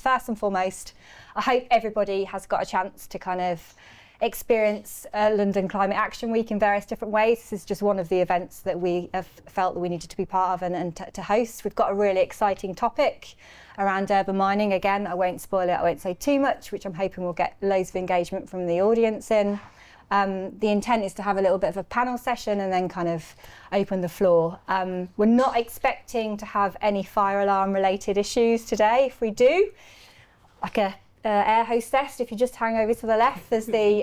First and foremost, I hope everybody has got a chance to kind of experience London Climate Action Week in various different ways. This is just one of the events that we have felt that we needed to be part of and to host. We've got a really exciting topic around urban mining. Again, I won't spoil it, I won't say too much, which I'm hoping will get loads of engagement from the audience in. The intent is to have a little bit of a panel session and then kind of open the floor. We're not expecting to have any fire alarm related issues today. If we do, like a air hostess, if you just hang over to the left, there's the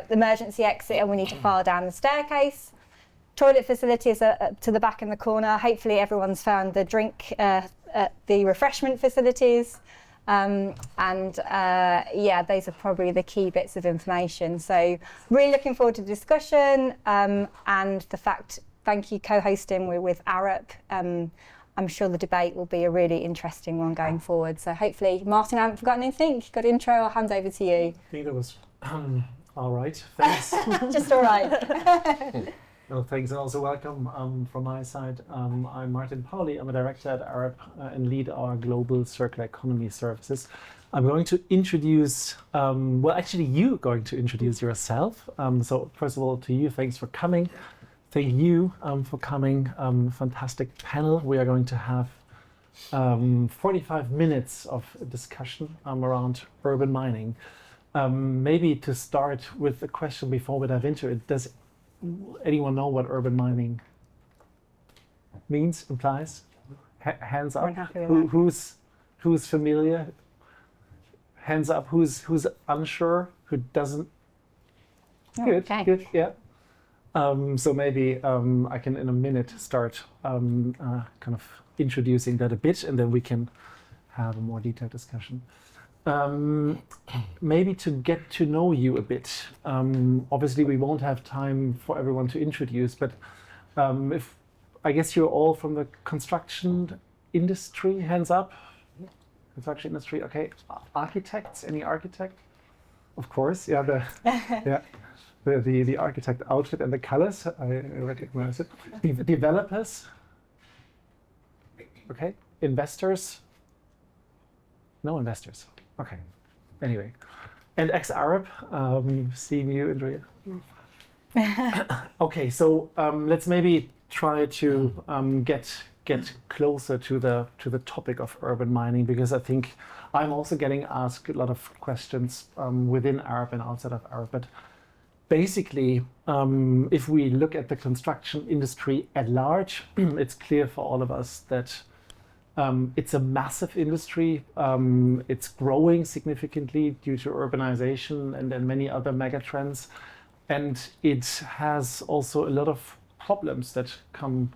emergency exit and we need to file down the staircase. Toilet facilities are to the back in the corner. Hopefully everyone's found the drink, the refreshment facilities. Yeah, those are probably the key bits of information. So really looking forward to the discussion and the fact, thank you co-hosting with Arup. I'm sure the debate will be a really interesting one going forward. So hopefully, Martin, I haven't forgotten anything. You've got intro, I'll hand over to you. I think that was all right, thanks. Just all right. Well, thanks, and also welcome from my side. I'm Martin Pauli. I'm a director at Arup and lead our global circular economy services. I'm going to introduce, well, actually, you're going to introduce yourself. So first of all, to you, thanks for coming. Thank you for coming. Fantastic panel. We are going to have 45 minutes of discussion around urban mining. Maybe to start with a question before we dive into it, does anyone know what urban mining means, implies? Hands up. Who's familiar? Hands up. Who's unsure? Who doesn't? Good. Okay. Good. Yeah. So maybe I can in a minute start kind of introducing that a bit, and then we can have a more detailed discussion. Maybe to get to know you a bit. Obviously, we won't have time for everyone to introduce, but if I guess you're all from the construction industry, hands up. Construction industry, okay. Architects, any architect? Of course, yeah. Yeah. The architect outfit and the colors, I recognize it. Developers, okay. Investors, no investors, okay. Anyway, and ex-Arup, seeing you, Andrea. Okay, so let's maybe try to get closer to the topic of urban mining, because I think I'm also getting asked a lot of questions within Arup and outside of Arup, but basically, if we look at the construction industry at large, it's clear for all of us that it's a massive industry. It's growing significantly due to urbanization and many other megatrends. And it has also a lot of problems that come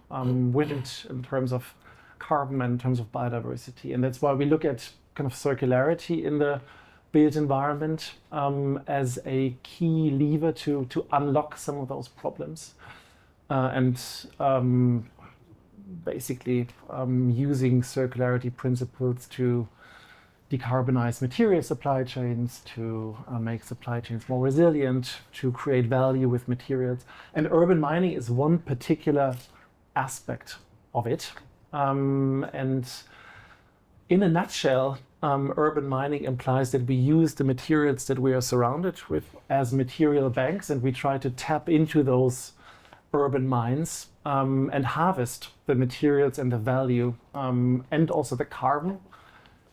with it in terms of carbon and in terms of biodiversity. And that's why we look at kind of circularity in the built environment as a key lever to unlock some of those problems. And basically using circularity principles to decarbonize material supply chains, to make supply chains more resilient, to create value with materials. And urban mining is one particular aspect of it. And in a nutshell, urban mining implies that we use the materials that we are surrounded with as material banks, and we try to tap into those urban mines and harvest the materials and the value and also the carbon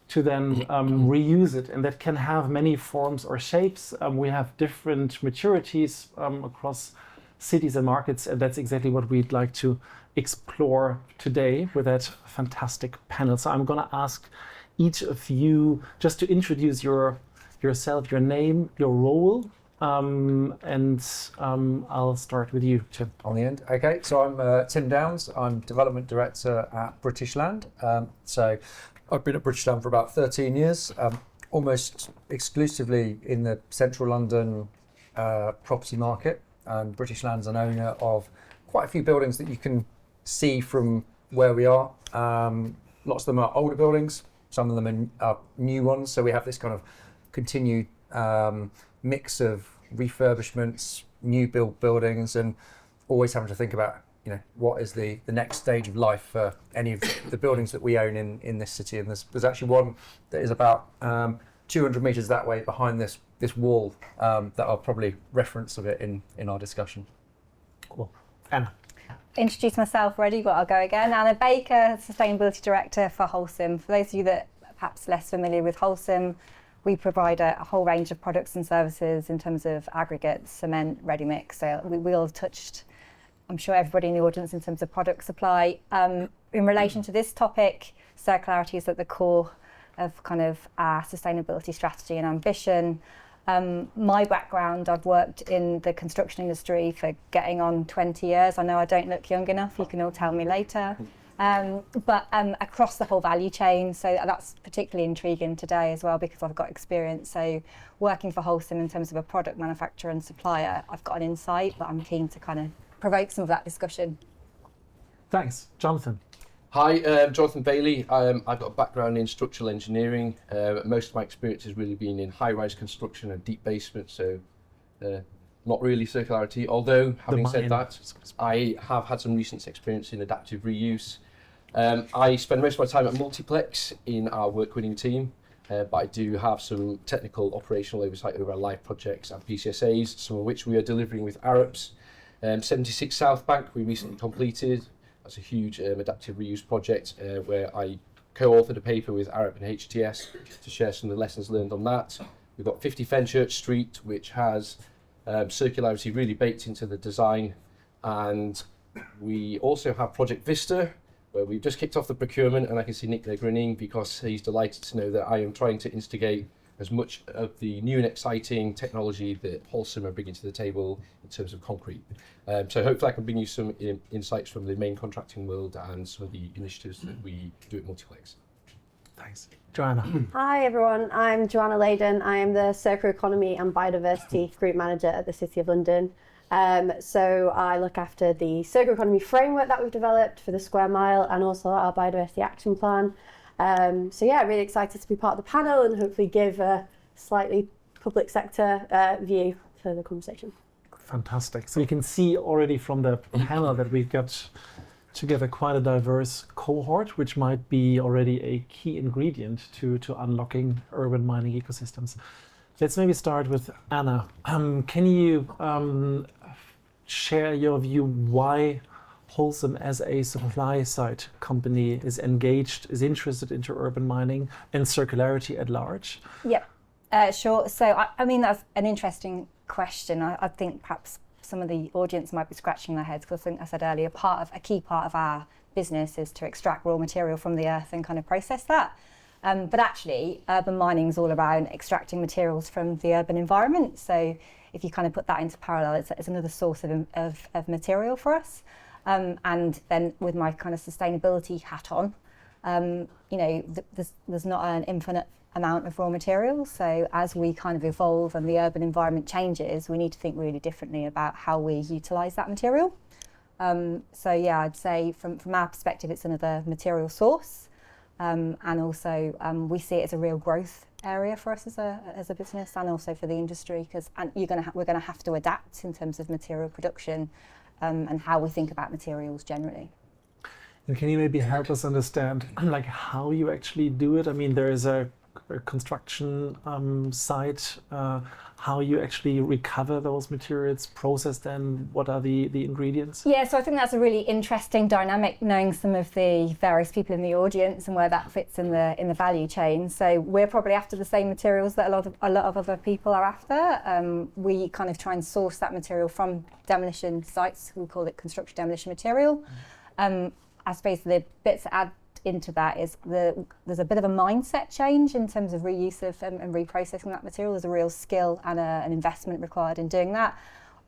to then reuse it. And that can have many forms or shapes. We have different maturities across cities and markets, and that's exactly what we'd like to explore today with that fantastic panel. So I'm going to ask each of you just to introduce yourself, your name, your role, and I'll start with you, Tim. On the end. Okay, so I'm Tim Downs. I'm Development Director at British Land. So I've been at British Land for about 13 years, almost exclusively in the central London property market. British Land's an owner of quite a few buildings that you can see from where we are. Lots of them are older buildings. Some of them are new ones, so we have this kind of continued mix of refurbishments, new build buildings, and always having to think about what is the next stage of life for any of the buildings that we own in this city. And there's actually one that is about 200 metres that way behind this wall that I'll probably reference a bit in our discussion. Cool. Anna. Introduce myself already, but I'll go again. Anna Baker, Sustainability Director for Holcim. For those of you that are perhaps less familiar with Holcim, we provide a whole range of products and services in terms of aggregates, cement, ready mix. So we all touched, I'm sure everybody in the audience, in terms of product supply. In relation to this topic, circularity is at the core of kind of our sustainability strategy and ambition. My background, I've worked in the construction industry for getting on 20 years. I know I don't look young enough, you can all tell me later. But across the whole value chain, so that's particularly intriguing today as well because I've got experience. So working for Holcim in terms of a product manufacturer and supplier, I've got an insight, but I'm keen to kind of provoke some of that discussion. Thanks. Jonathan. Hi, Jonathan Bailey. I've got a background in structural engineering. Most of my experience has really been in high-rise construction and deep basements, so not really circularity. Although, having said that, I have had some recent experience in adaptive reuse. I spend most of my time at Multiplex in our work-winning team, but I do have some technical operational oversight over our live projects and PCSAs, some of which we are delivering with Arup's. 76 South Bank we recently completed. That's a huge adaptive reuse project where I co-authored a paper with Arup and HTS to share some of the lessons learned on that. We've got 50 Fenchurch Street, which has circularity really baked into the design. And we also have Project Vista, where we've just kicked off the procurement, and I can see Nick there grinning because he's delighted to know that I am trying to instigate as much of the new and exciting technology that Holcim are bringing to the table in terms of concrete. So hopefully I can bring you some insights from the main contracting world and some of the initiatives that we do at Multiplex. Thanks. Joanna. Hi everyone, I'm Joanna Layden. I am the Circular Economy and Biodiversity Group Manager at the City of London. So I look after the Circular Economy framework that we've developed for the Square Mile and also our Biodiversity Action Plan. So yeah, really excited to be part of the panel and hopefully give a slightly public sector view to the conversation. Fantastic. So you can see already from the panel that we've got together quite a diverse cohort, which might be already a key ingredient to unlocking urban mining ecosystems. Let's maybe start with Anna. Can you share your view why Holcim as a supply side company is interested into urban mining and circularity at large? Yeah, sure. So I mean, that's an interesting question. I think perhaps some of the audience might be scratching their heads because I think I said earlier, a key part of our business is to extract raw material from the earth and kind of process that. But actually, urban mining is all about extracting materials from the urban environment. So if you kind of put that into parallel, it's another source of material for us. And then with my kind of sustainability hat on, there's not an infinite amount of raw materials. So as we kind of evolve and the urban environment changes, we need to think really differently about how we utilise that material. So yeah, I'd say from our perspective, it's another material source. And also we see it as a real growth area for us as a business and also for the industry because we're going to have to adapt in terms of material production and how we think about materials generally. And can you maybe help us understand like how you actually do it? I mean, there is a construction site, how you actually recover those materials, process them, what are the ingredients? Yeah, so I think that's a really interesting dynamic, knowing some of the various people in the audience and where that fits in the value chain. So we're probably after the same materials that a lot of other people are after. We kind of try and source that material from demolition sites. We call it construction demolition material. I suppose the bits to add into that is there's a bit of a mindset change in terms of reuse of and reprocessing that material. There's a real skill and an investment required in doing that.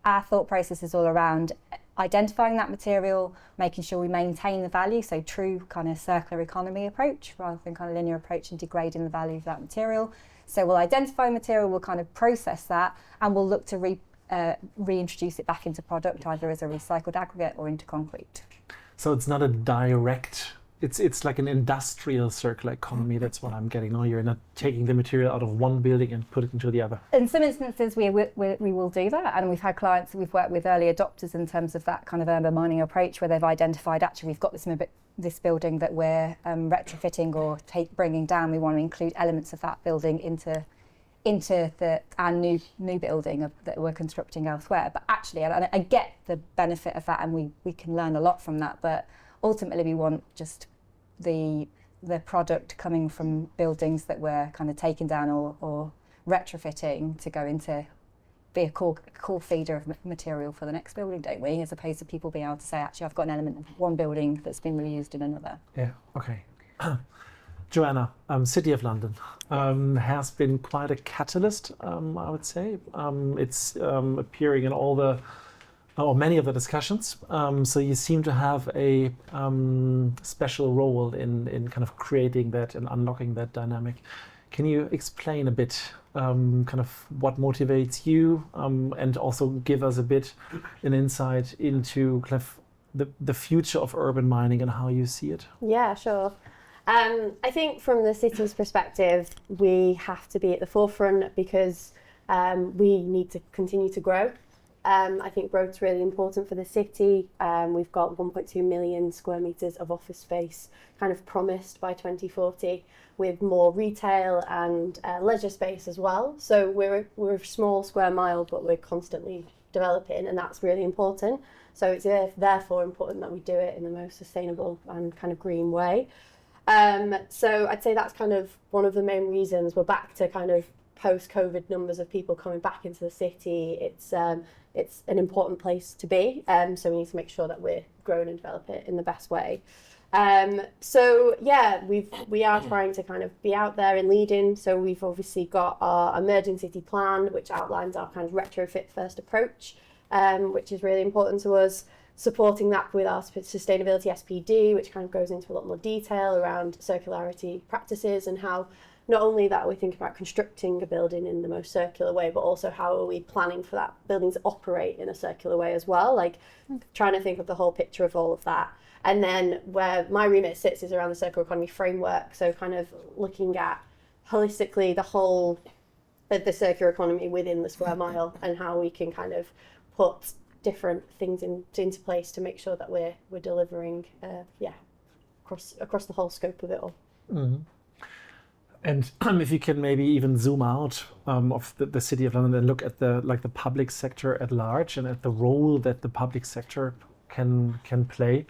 Our thought process is all around identifying that material, making sure we maintain the value, so true kind of circular economy approach rather than kind of linear approach and degrading the value of that material. So we'll identify material, we'll kind of process that, and we'll look to reintroduce it back into product, either as a recycled aggregate or into concrete. So it's not a direct it's like an industrial circular economy. That's what I'm getting. No, you're not taking the material out of one building and put it into the other. In some instances, we will do that, and we've had clients that we've worked with early adopters in terms of that kind of urban mining approach, where they've identified actually we've got this building that we're retrofitting or bringing down. We want to include elements of that building into our new building that we're constructing elsewhere. But actually, and I get the benefit of that, and we can learn a lot from that. But ultimately, we want just the product coming from buildings that we're kind of taking down or retrofitting to go into be a core feeder of material for the next building, don't we? As opposed to people being able to say, actually, I've got an element of one building that's been reused in another. Yeah. Okay. Joanna, City of London has been quite a catalyst, I would say. It's appearing in many of the discussions. So you seem to have a special role in kind of creating that and unlocking that dynamic. Can you explain a bit kind of what motivates you and also give us a bit an insight into kind of the future of urban mining and how you see it? Yeah, sure. I think from the city's perspective, we have to be at the forefront because we need to continue to grow. I think growth's really important for the city. We've got 1.2 million square metres of office space kind of promised by 2040, with more retail and leisure space as well. So we're a small square mile, but we're constantly developing, and that's really important. So it's therefore important that we do it in the most sustainable and kind of green way. So I'd say that's kind of one of the main reasons we're back to kind of post-COVID numbers of people coming back into the city. It's an important place to be, so we need to make sure that we're growing and develop it in the best way. So yeah, we are trying to kind of be out there and leading. So we've obviously got our emerging city plan, which outlines our kind of retrofit first approach, which is really important to us. Supporting that with our sustainability SPD, which kind of goes into a lot more detail around circularity practices and how not only that we think about constructing a building in the most circular way, but also how are we planning for that building to operate in a circular way as well, like trying to think of the whole picture of all of that. And then where my remit sits is around the circular economy framework, so kind of looking at holistically the whole of the circular economy within the square mile and how we can kind of put different things into place to make sure that we're delivering across the whole scope of it all. Mm-hmm. And if you can maybe even zoom out of the City of London and look at the public sector at large and at the role that the public sector can play.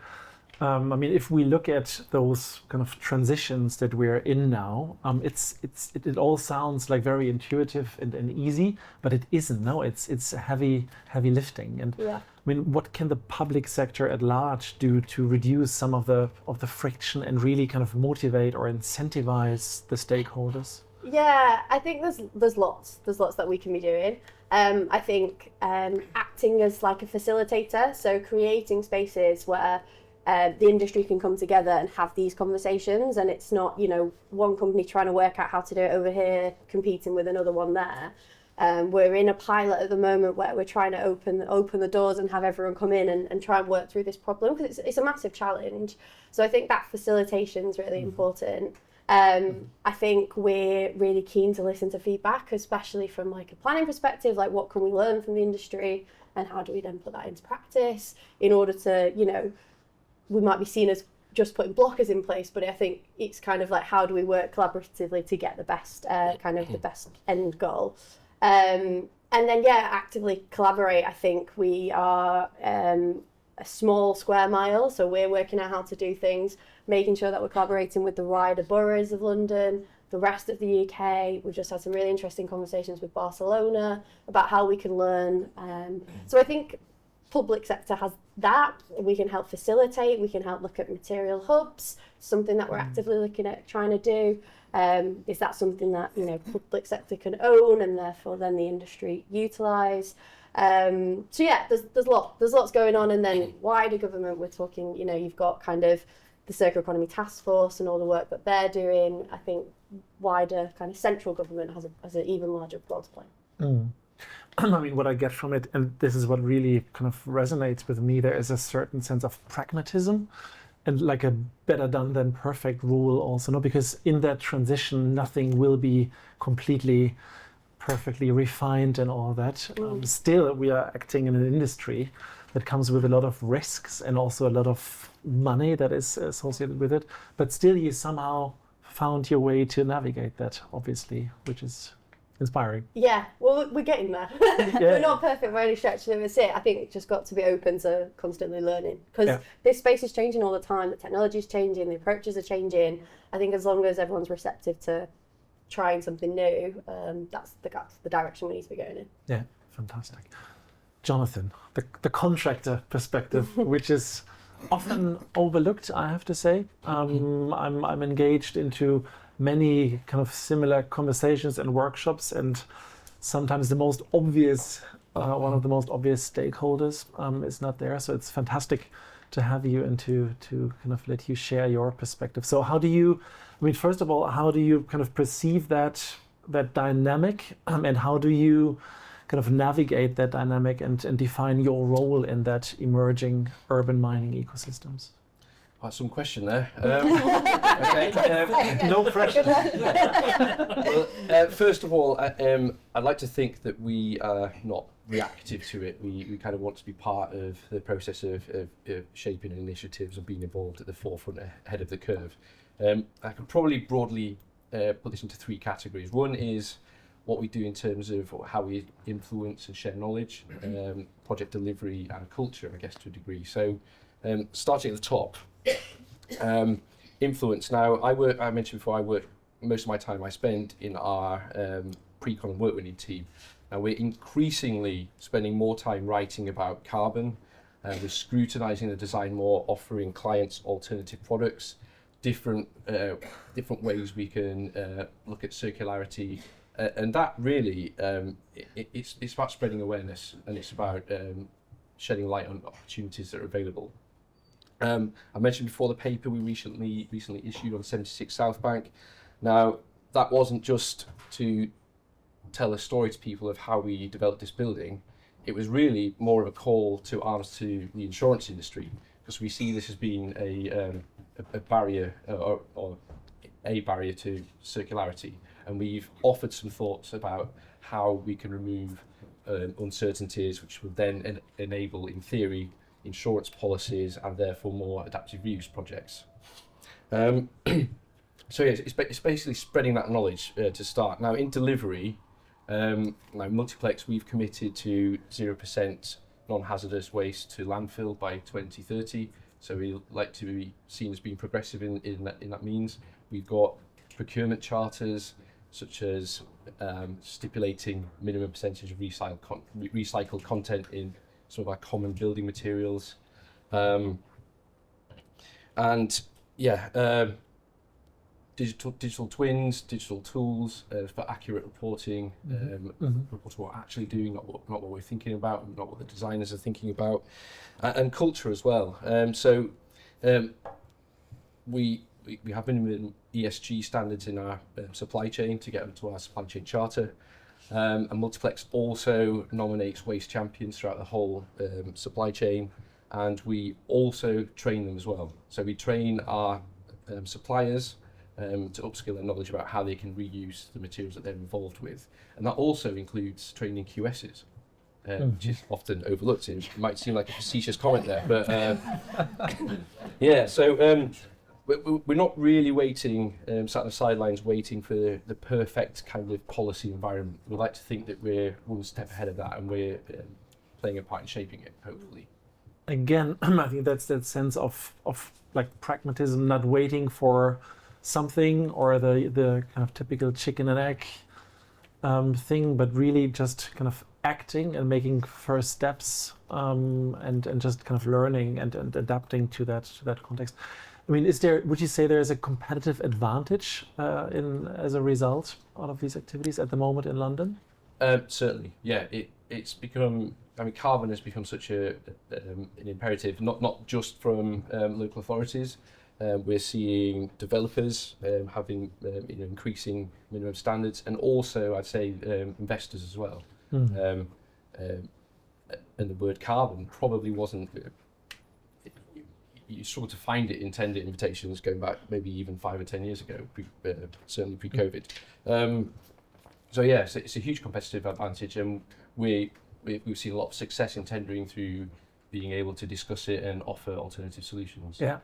I mean, if we look at those kind of transitions that we're in now, it all sounds like very intuitive and easy, but it isn't. No, it's heavy lifting. And yeah. I mean, what can the public sector at large do to reduce some of the friction and really kind of motivate or incentivize the stakeholders? Yeah, I think there's lots that we can be doing. I think acting as like a facilitator, so creating spaces where the industry can come together and have these conversations, and it's not, one company trying to work out how to do it over here, competing with another one there. We're in a pilot at the moment where we're trying to open the doors and have everyone come in and try and work through this problem, because it's a massive challenge. So I think that facilitation is really important. I think we're really keen to listen to feedback, especially from like a planning perspective, like what can we learn from the industry and how do we then put that into practice in order to, we might be seen as just putting blockers in place, but I think it's kind of like how do we work collaboratively to get the best the best end goal. And then, actively collaborate. I think we are a small square mile, so we're working out how to do things, making sure that we're collaborating with the wider boroughs of London, the rest of the UK. We've just had some really interesting conversations with Barcelona about how we can learn. So I think public sector has that. We can help facilitate, we can help look at material hubs, something that we're actively looking at trying to do. Is that something that public sector can own and therefore then the industry utilise? There's lots going on, and then wider government, we're talking, you've got kind of the Circular Economy Task Force and all the work that they're doing. I think wider kind of central government has an even larger role to play. Mm. I mean, what I get from it, and this is what really kind of resonates with me, there is a certain sense of pragmatism and like a better done than perfect rule also, no? Because in that transition, nothing will be completely perfectly refined and all that. Still, we are acting in an industry that comes with a lot of risks and also a lot of money that is associated with it. But still, you somehow found your way to navigate that, obviously, which is inspiring. Yeah, well, we're getting there. We're not perfect by any stretch of it. I think it's just got to be open to constantly learning, because this space is changing all the time. The technology is changing, the approaches are changing. I think as long as everyone's receptive to trying something new, that's the direction we need to be going in. Yeah, fantastic. Jonathan, the contractor perspective, which is often overlooked, I have to say. I'm engaged into many kind of similar conversations and workshops, and sometimes the most obvious, one of the most obvious stakeholders is not there. So it's fantastic to have you and to kind of let you share your perspective. So how do you, I mean, first of all, how do you kind of perceive that dynamic, and how do you kind of navigate that dynamic and define your role in that emerging urban mining ecosystems? That's some question there. Okay. No pressure. Well, first of all, I'd like to think that we are not reactive to it. We kind of want to be part of the process of shaping initiatives and being involved at the forefront, ahead of the curve. I can probably broadly put this into three categories. One is what we do in terms of how we influence and share knowledge, project delivery and culture, I guess, to a degree. So starting at the top, influence. Now, I mentioned before, most of my time I spend in our pre-con and work winning team. Now, we're increasingly spending more time writing about carbon. We're scrutinising the design more, offering clients alternative products, different ways we can look at circularity. And that really, it's about spreading awareness, and it's about shedding light on opportunities that are available. I mentioned before the paper we recently issued on 76 South Bank. Now, that wasn't just to tell a story to people of how we developed this building. It was really more of a call to arms to the insurance industry, because we see this as being a barrier or a barrier to circularity. And we've offered some thoughts about how we can remove uncertainties, which will then enable, in theory, insurance policies and therefore more adaptive reuse projects. So yes, it's basically spreading that knowledge to start. Now, in delivery, Multiplex, we've committed to 0% non-hazardous waste to landfill by 2030. So we like to be seen as being progressive in that means. We've got procurement charters, such as stipulating minimum percentage of recycled content in some of our common building materials. Digital twins, digital tools for accurate reporting, report what we're actually doing, not what we're thinking about, not what the designers are thinking about, and culture as well. We have minimum ESG standards in our supply chain to get them to our supply chain charter. And Multiplex also nominates waste champions throughout the whole supply chain, and we also train them as well. So we train our suppliers to upskill their knowledge about how they can reuse the materials that they're involved with. And that also includes training QSs, which is often overlooked. It might seem like a facetious comment there, but yeah, so we're not really waiting, sat on the sidelines waiting for the perfect kind of policy environment. We like to think that we're one step ahead of that, and we're playing a part in shaping it, hopefully. Again, I think that's that sense of like pragmatism, not waiting for something or the kind of typical chicken and egg thing, but really just kind of acting and making first steps, and just kind of learning and adapting to that context. I mean, would you say there is a competitive advantage as a result out of these activities at the moment in London? Certainly, yeah. It's become, I mean, carbon has become such an imperative, not just from local authorities. We're seeing developers having increasing minimum standards, and also I'd say investors as well. And the word carbon probably wasn't, you struggle to find it in tender invitations going back maybe even 5 or 10 years ago, certainly pre-COVID. So yeah, it's a huge competitive advantage, and we've seen a lot of success in tendering through being able to discuss it and offer alternative solutions. Yeah,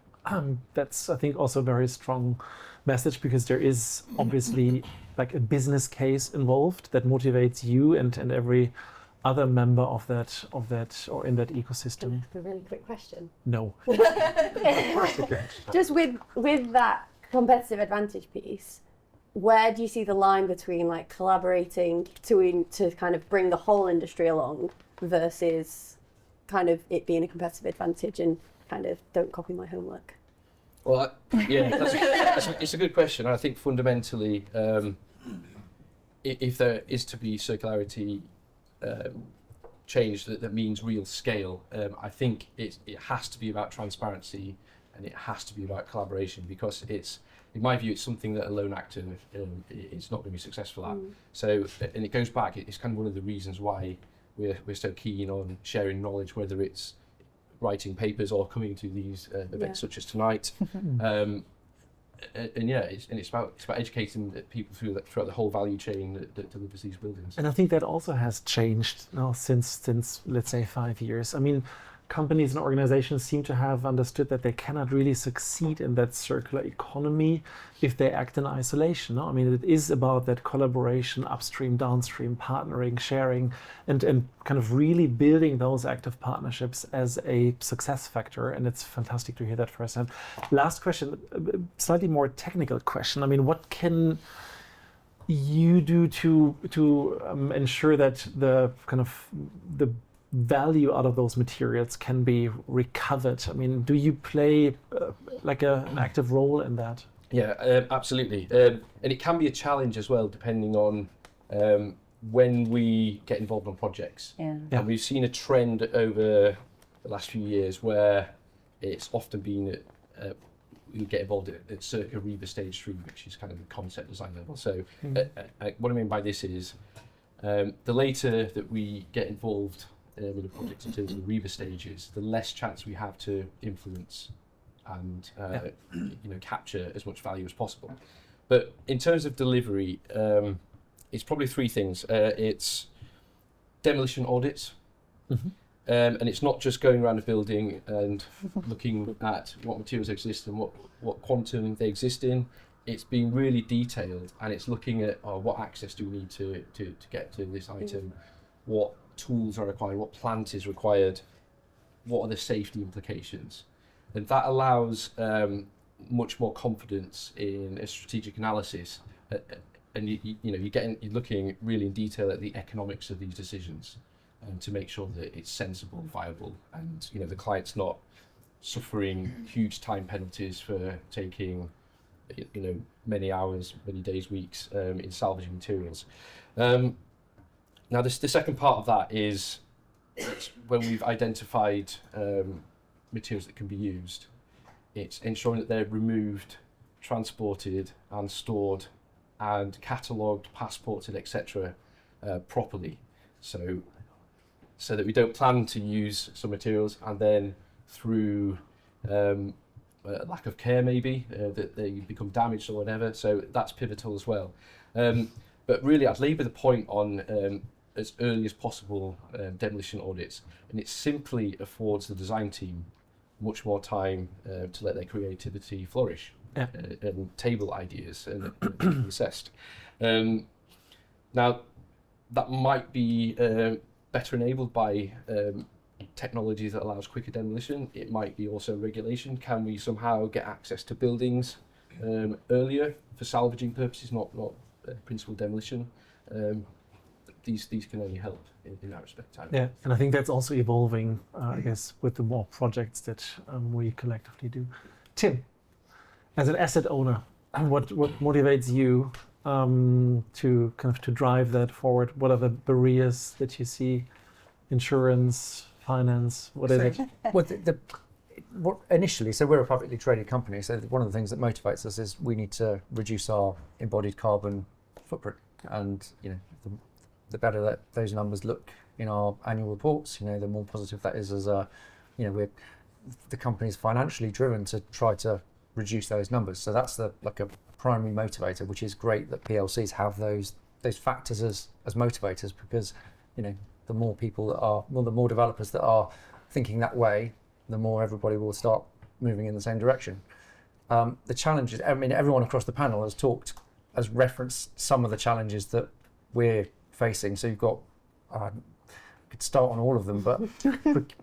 that's I think also a very strong message, because there is obviously like a business case involved that motivates you and every other member of that or in that ecosystem. A really quick question. No. Just with that competitive advantage piece, where do you see the line between like collaborating to kind of bring the whole industry along versus kind of it being a competitive advantage and kind of don't copy my homework? Well, it's a good question. I think fundamentally, if there is to be circularity change that means real scale, I think it has to be about transparency, and it has to be about collaboration, because it's, in my view, it's something that a lone actor is not going to be successful at. So, and it goes back, it's kind of one of the reasons why we're so keen on sharing knowledge, whether it's writing papers or coming to these events such as tonight. And yeah, it's about educating people throughout the whole value chain that delivers these buildings. And I think that also has changed now since let's say 5 years. I mean, companies and organizations seem to have understood that they cannot really succeed in that circular economy if they act in isolation. No? I mean, it is about that collaboration, upstream, downstream, partnering, sharing, and kind of really building those active partnerships as a success factor. And it's fantastic to hear that firsthand. Last question, slightly more technical question. I mean, what can you do to ensure that the kind of the value out of those materials can be recovered? I mean, do you play like an active role in that? Yeah, absolutely. And it can be a challenge as well, depending on when we get involved on projects. And we've seen a trend over the last few years where it's often been we get involved at circa REBA stage 3, which is kind of the concept design level. So what I mean by this is the later that we get involved with the project in terms of the REBA stages, the less chance we have to influence and capture as much value as possible. But in terms of delivery, it's probably 3 things. It's demolition audits, and it's not just going around a building and looking at what materials exist and what quantum they exist in. It's being really detailed, and it's looking at what access do we need to get to this item, what tools are required, what plant is required, what are the safety implications, and that allows much more confidence in a strategic analysis, and you're looking really in detail at the economics of these decisions, and to make sure that it's sensible, viable, and the client's not suffering huge time penalties for taking many hours, many days, weeks in salvaging materials. Now, the second part of that is when we've identified materials that can be used, it's ensuring that they're removed, transported and stored and catalogued, passported, etc. Properly. So that we don't plan to use some materials and then through lack of care maybe, that they become damaged or whatever. So that's pivotal as well. But really, I'd labour the point on as early as possible demolition audits, and it simply affords the design team much more time to let their creativity flourish and table ideas and be assessed. Now, that might be better enabled by technology that allows quicker demolition. It might be also regulation. Can we somehow get access to buildings earlier for salvaging purposes, not principal demolition? These can only help in that respect. Yeah, and I think that's also evolving, I guess, with the more projects that we collectively do. Tim, as an asset owner, what motivates you to drive that forward? What are the barriers that you see? Insurance, finance, what is it? Well, initially, so we're a publicly traded company, so one of the things that motivates us is we need to reduce our embodied carbon footprint, and the better that those numbers look in our annual reports, the more positive that is as we're the company is financially driven to try to reduce those numbers. So that's a primary motivator, which is great that PLCs have those factors as motivators, because the more people that are, the more developers that are thinking that way, the more everybody will start moving in the same direction. The challenges, everyone across the panel has referenced some of the challenges that we're facing. So you've got, I could start on all of them, but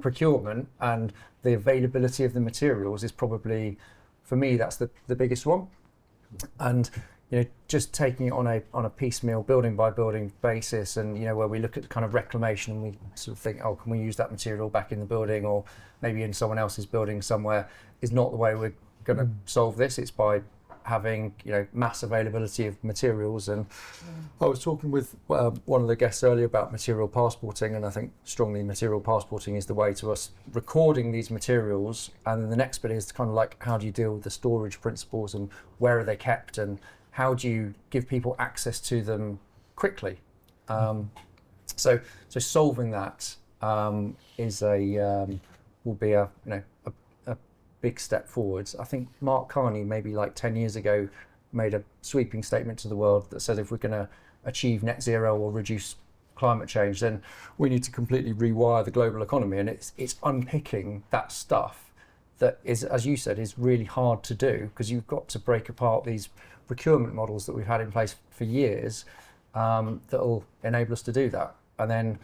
procurement and the availability of the materials is probably, for me, that's the biggest one. And just taking it on a piecemeal, building by building basis, and where we look at kind of reclamation and we sort of think, oh, can we use that material back in the building or maybe in someone else's building somewhere, is not the way we're going to solve this. It's by having mass availability of materials. And I was talking with one of the guests earlier about material passporting, and I think strongly material passporting is the way to us recording these materials. And then the next bit is kind of like, how do you deal with the storage principles and where are they kept, and how do you give people access to them quickly? So solving that is will be a big step forwards. I think Mark Carney, maybe like 10 years ago, made a sweeping statement to the world that said if we're going to achieve net zero or reduce climate change, then we need to completely rewire the global economy. And it's unpicking that stuff that is, as you said, is really hard to do, because you've got to break apart these procurement models that we've had in place for years that will enable us to do that. And then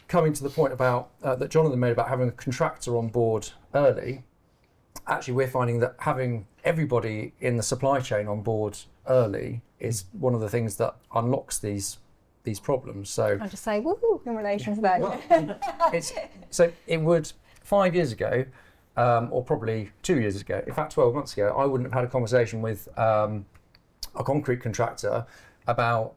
coming to the point about that Jonathan made about having a contractor on board early, actually we're finding that having everybody in the supply chain on board early is one of the things that unlocks these problems. So I'll just say woo in relation to that. Well, so it would 5 years ago, or probably 2 years ago, in fact 12 months ago, I wouldn't have had a conversation with a concrete contractor about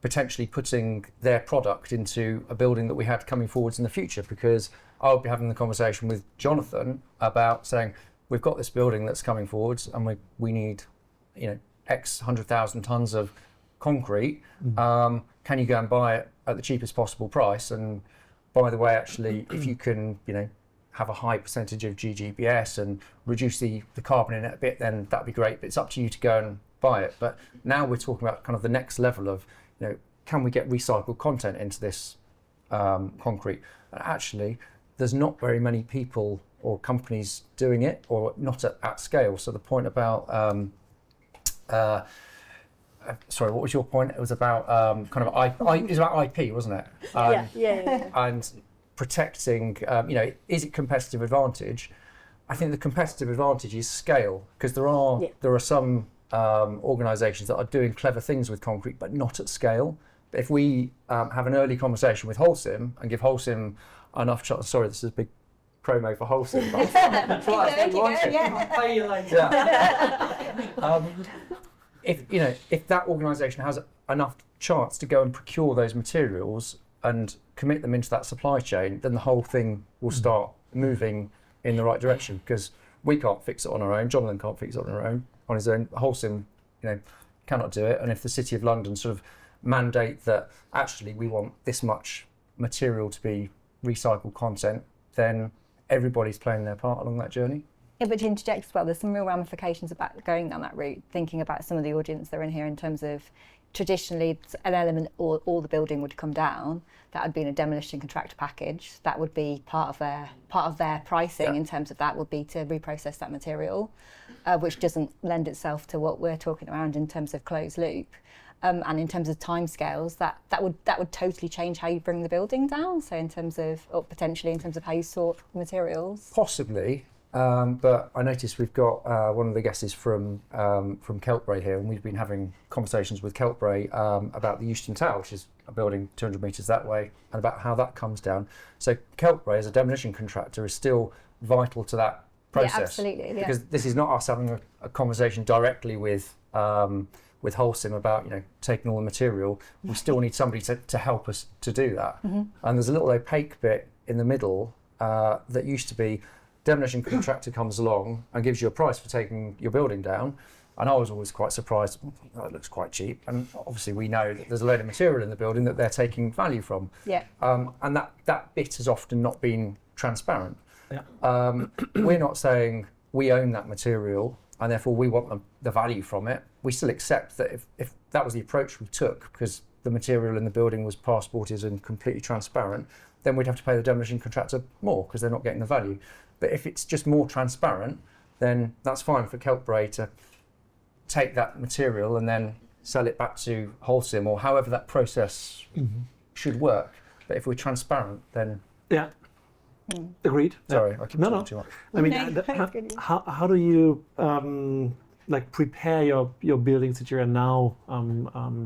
potentially putting their product into a building that we had coming forwards in the future, because I would be having the conversation with Jonathan about saying, we've got this building that's coming forwards and we need X 100,000 tonnes of concrete. Can you go and buy it at the cheapest possible price? And by the way, actually, if you can have a high percentage of GGBS and reduce the carbon in it a bit, then that'd be great, but it's up to you to go and buy it. But now we're talking about kind of the next level of, can we get recycled content into this concrete? And actually, there's not very many people or companies doing it, or not at scale. So the point about, sorry, what was your point? It was about kind of it was about IP, wasn't it? Yeah. And protecting, is it competitive advantage? I think the competitive advantage is scale, because there are some organisations that are doing clever things with concrete, but not at scale. But if we have an early conversation with Holcim and give Holcim enough chance, sorry, this is a big promo for Holcim, but pay you later. If that organisation has enough chance to go and procure those materials and commit them into that supply chain, then the whole thing will start moving in the right direction, because we can't fix it on our own. Jonathan can't fix it on his own. Holcim, cannot do it. And if the City of London sort of mandate that actually we want this much material to be recycled content, then everybody's playing their part along that journey. Yeah, but to interject as well, there's some real ramifications about going down that route, thinking about some of the audience that are in here in terms of traditionally an element or all the building would come down. That would be in a demolition contractor package. That would be part of their pricing in terms of that would be to reprocess that material, which doesn't lend itself to what we're talking around in terms of closed loop. And in terms of timescales, that would totally change how you bring the building down. So in terms of, or potentially in terms of how you sort materials. Possibly, but I noticed we've got one of the guests is from Keltbray here, and we've been having conversations with Keltbray about the Euston Tower, which is a building 200 metres that way, and about how that comes down. So Keltbray, as a demolition contractor, is still vital to that process. Yeah, absolutely. Because this is not us having a conversation directly with Holcim about taking all the material. We still need somebody to help us to do that. And there's a little opaque bit in the middle that used to be demolition contractor comes along and gives you a price for taking your building down, and I was always quite surprised. Oh, it looks quite cheap, and obviously we know that there's a load of material in the building that they're taking value from. Yeah. And that bit has often not been transparent. We're not saying we own that material and therefore we want the value from it. We still accept that if that was the approach we took, because the material in the building was passported and completely transparent, then we'd have to pay the demolition contractor more because they're not getting the value. But if it's just more transparent, then that's fine for Keltbray to take that material and then sell it back to Holcim or however that process should work. But if we're transparent, then... Yeah. Agreed. Sorry, I keep talking too much. I mean, how do you like prepare your buildings that you're now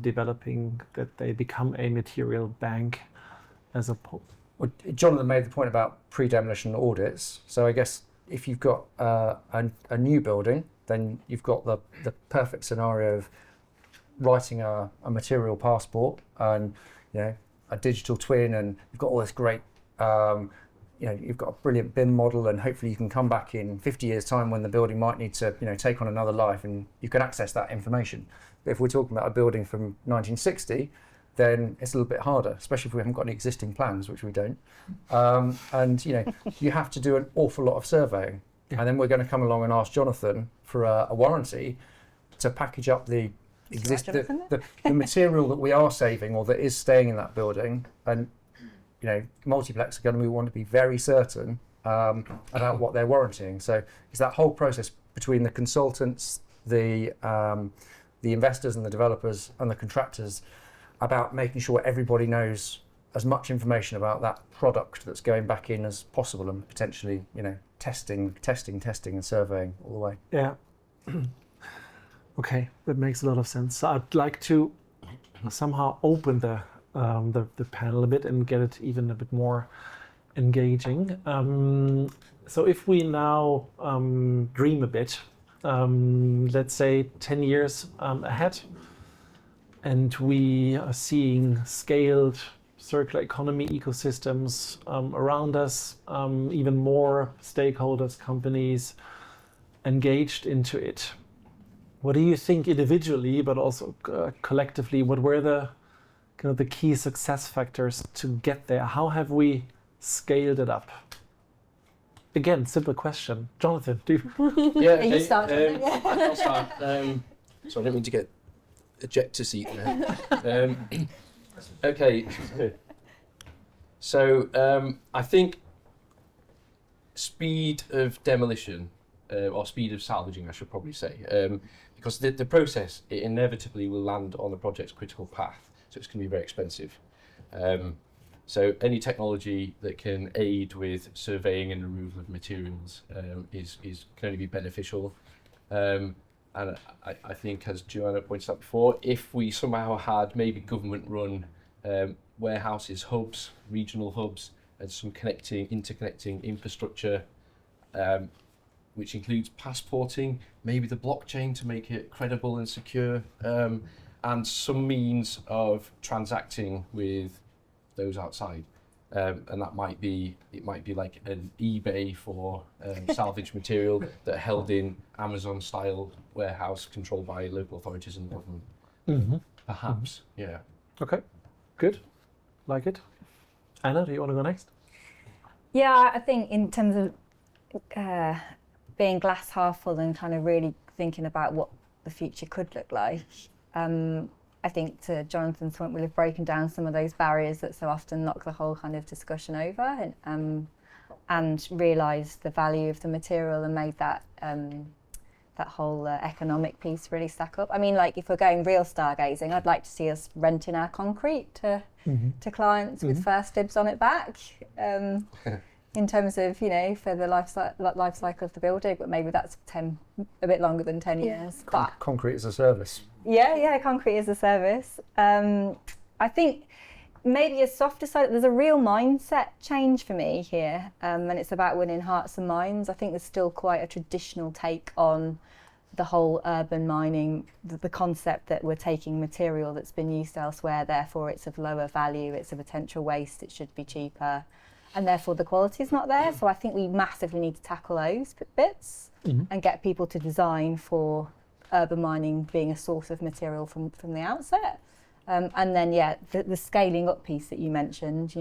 developing that they become a material bank as a Well, Jonathan made the point about pre-demolition audits. So I guess if you've got a new building, then you've got the perfect scenario of writing a material passport and a digital twin, and you've got all this great you've got a brilliant BIM model, and hopefully you can come back in 50 years' time when the building might need to take on another life, and you can access that information. But if we're talking about a building from 1960, then it's a little bit harder, especially if we haven't got any existing plans, which we don't. And you have to do an awful lot of surveying, and then we're going to come along and ask Jonathan for a warranty to package up the material that we are saving or that is staying in that building. And Multiplex are going to want to be very certain about what they're warrantying. So it's that whole process between the consultants, the investors and the developers and the contractors about making sure everybody knows as much information about that product that's going back in as possible, and potentially testing and surveying all the way. Yeah. Okay, that makes a lot of sense. So I'd like to somehow open the panel a bit and get it even a bit more engaging. So if we now dream a bit, let's say 10 years ahead, and we are seeing scaled circular economy ecosystems around us, even more stakeholders, companies engaged into it. What do you think individually, but also collectively, what were the key success factors to get there? How have we scaled it up? Again, simple question. Jonathan, do you? Yeah, okay. You start. I'll start. So I don't mean to get ejector seat there. Okay. So I think speed of demolition, or speed of salvaging, I should probably say, because the process, it inevitably will land on the project's critical path. So it's going to be very expensive. So any technology that can aid with surveying and removal of materials can only be beneficial. And I think, as Joanna pointed out before, if we somehow had maybe government-run warehouses, hubs, regional hubs, and some interconnecting infrastructure, which includes passporting, maybe the blockchain to make it credible and secure, and some means of transacting with those outside, and it might be like an eBay for salvage material that are held in Amazon-style warehouse controlled by local authorities and government. Mm-hmm. Perhaps, yeah. Okay, good, like it. Anna, do you want to go next? Yeah, I think in terms of being glass half full and kind of really thinking about what the future could look like. I think to Jonathan's point, we'll have broken down some of those barriers that so often knock the whole kind of discussion over, and realised the value of the material and made that that whole economic piece really stack up. I mean, like if we're going real stargazing, I'd like to see us renting our concrete to clients with first dibs on it back. In terms of, for the life cycle of the building, but maybe that's a bit longer than 10 years. But Concrete as a service. Yeah, concrete as a service. I think maybe a softer side, there's a real mindset change for me here, and it's about winning hearts and minds. I think there's still quite a traditional take on the whole urban mining, the concept that we're taking material that's been used elsewhere, therefore it's of lower value, it's a potential waste, it should be cheaper, and therefore the quality is not there. So I think we massively need to tackle those bits and get people to design for urban mining being a source of material from the outset. And then, the scaling up piece that you mentioned,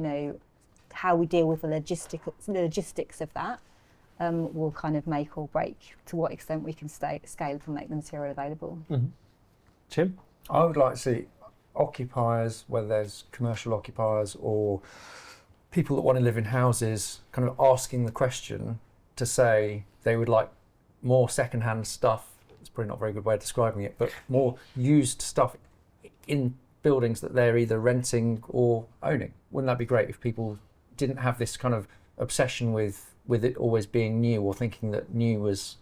how we deal with the logistics of that will kind of make or break to what extent we can scale it and make the material available. Tim? I would like to see occupiers, whether there's commercial occupiers or people that want to live in houses, kind of asking the question to say they would like more second-hand stuff. It's probably not a very good way of describing it, but more used stuff in buildings that they're either renting or owning. Wouldn't that be great if people didn't have this kind of obsession with it always being new, or thinking that new was,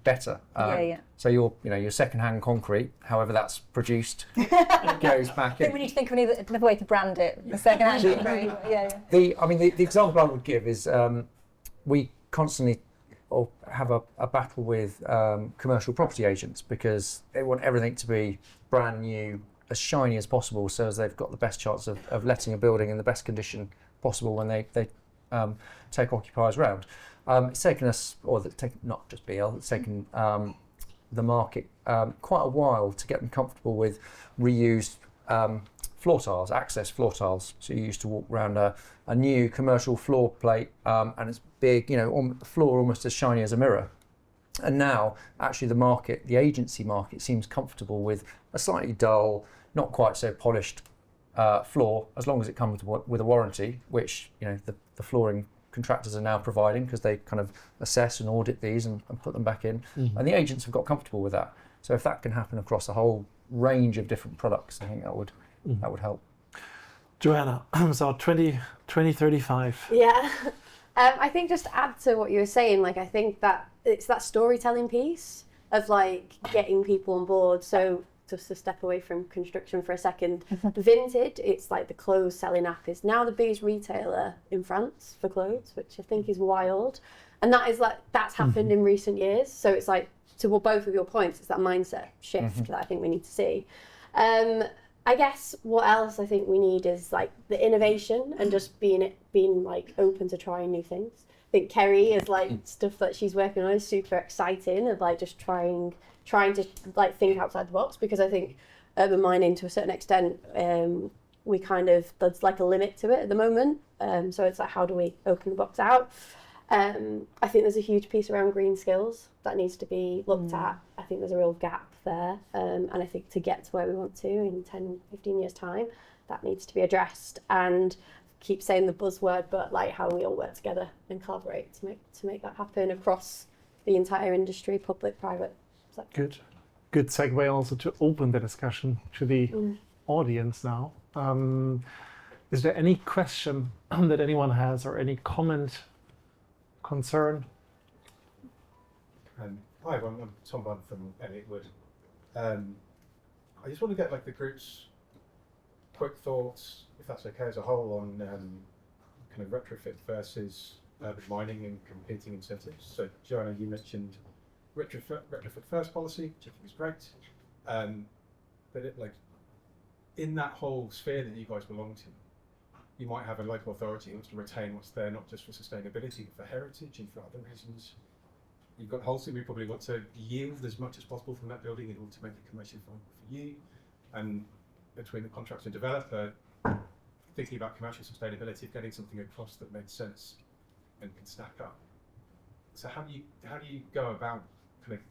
better? So your second-hand concrete, however that's produced, goes back I think in. we need to think of another way to brand it. The second-hand concrete. The example I would give is we constantly have a battle with commercial property agents, because they want everything to be brand new, as shiny as possible, so as they've got the best chance of letting a building in the best condition possible when they take occupiers round. It's taken us, not just BL, it's taken the market quite a while to get them comfortable with reused floor tiles, access floor tiles. So you used to walk around a new commercial floor plate, and it's big, on the floor almost as shiny as a mirror. And now, actually, the agency market seems comfortable with a slightly dull, not quite so polished floor, as long as it comes with a warranty, which the flooring contractors are now providing, because they kind of assess and audit these and put them back in. And the agents have got comfortable with that. So if that can happen across a whole range of different products, I think that would help. Joanna, so 2035. Yeah. I think just to add to what you were saying, I think that it's that storytelling piece of getting people on board. So just to step away from construction for a second, Vinted, it's the clothes selling app, is now the biggest retailer in France for clothes, which I think is wild. And that is that's happened in recent years. So it's to both of your points, it's that mindset shift that I think we need to see. I guess what else I think we need is the innovation and just being open to trying new things. I think Kerry is stuff that she's working on is super exciting, of just trying to think outside the box, because I think urban mining, to a certain extent, we there's a limit to it at the moment. So it's how do we open the box out? I think there's a huge piece around green skills that needs to be looked at. I think there's a real gap there. And I think to get to where we want to in 10, 15 years' time, that needs to be addressed. And keep saying the buzzword, but how we all work together and collaborate to make that happen across the entire industry, public, private sector. Good segue also to open the discussion to the audience now. Is there any question that anyone has, or any comment, concern? Hi, I'm Tom Bunn from Elliott Wood. I just want to get the group's quick thoughts, if that's okay, as a whole, on kind of retrofit versus urban mining and competing incentives. So, Joanna, you mentioned retrofit first policy, which I think is great. But in that whole sphere that you guys belong to, you might have a local authority who wants to retain what's there, not just for sustainability, but for heritage and for other reasons. You've got Holcim, who probably want to yield as much as possible from that building in order to make it commercially viable for you. And between the contractor and developer, thinking about commercial sustainability, of getting something across that makes sense and can stack up. So how do you go about kind of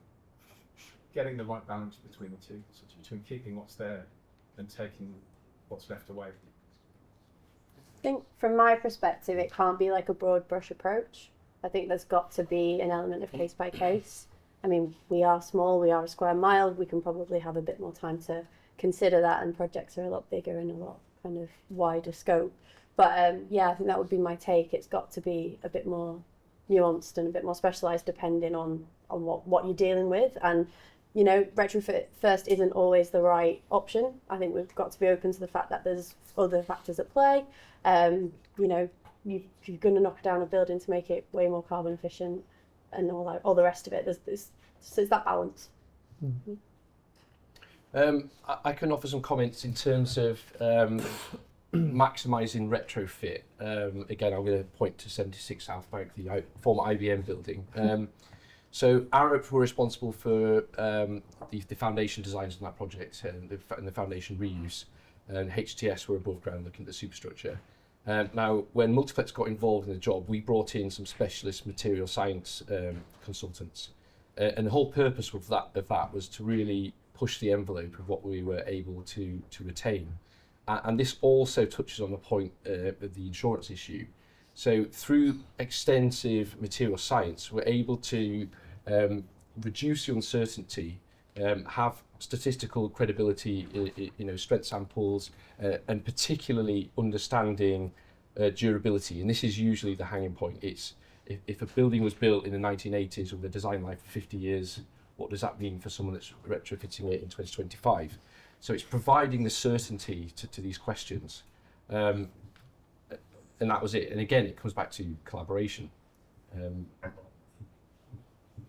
getting the right balance between the two, so between keeping what's there and taking what's left away? I think from my perspective, it can't be a broad brush approach. I think there's got to be an element of case by case. I mean, we are small, we are a square mile, we can probably have a bit more time to consider that, and projects are a lot bigger and a lot kind of wider scope. But I think that would be my take. It's got to be a bit more nuanced and a bit more specialised depending on what you're dealing with. And retrofit first isn't always the right option. I think we've got to be open to the fact that there's other factors at play. You're going to knock down a building to make it way more carbon efficient and all the rest of it. There's that balance. I can offer some comments in terms of maximising retrofit. Again, I'm going to point to 76 South Bank, the former IBM building. So Arup were responsible for the foundation designs on that project and the foundation reuse, and HTS were above ground looking at the superstructure. Now, when Multiplex got involved in the job, we brought in some specialist material science consultants. And the whole purpose of that was to really push the envelope of what we were able to retain. And this also touches on the point of the insurance issue. So through extensive material science, we're able to reduce the uncertainty, have statistical credibility, strength samples, and particularly understanding durability. And this is usually the hanging point. It's if a building was built in the 1980s with a design life of 50 years, what does that mean for someone that's retrofitting it in 2025? So it's providing the certainty to these questions. And that was it. And again, it comes back to collaboration.